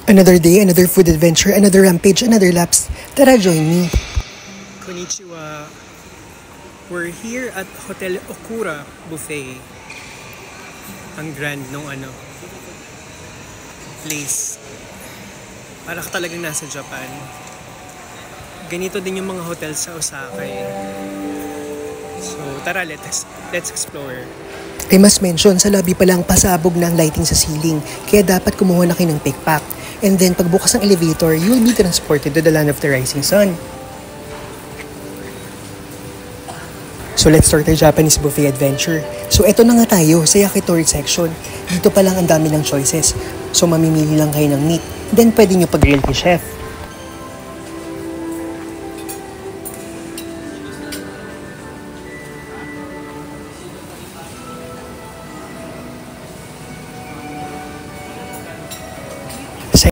Another day, another food adventure, another rampage, another laps. Tara, join me. Konnichiwa. We're here at Hotel Okura Buffet. Ang grand nung place. Para ka talagang nasa Japan. Ganito din yung mga hotel sa Osaka eh. So tara, let's explore. I must mention, sa lobby pa lang pasabog na ang lighting sa ceiling, kaya dapat kumuha na kayo ng pickpack. And then pagbukas ng elevator, you will be transported to the land of the rising sun. So let's start our Japanese buffet adventure. So eto na nga tayo sa yakitori section. Dito pa lang ang dami ng choices. So mamimili lang kayo ng meat. Then pwede nyo pag-grill kay chef.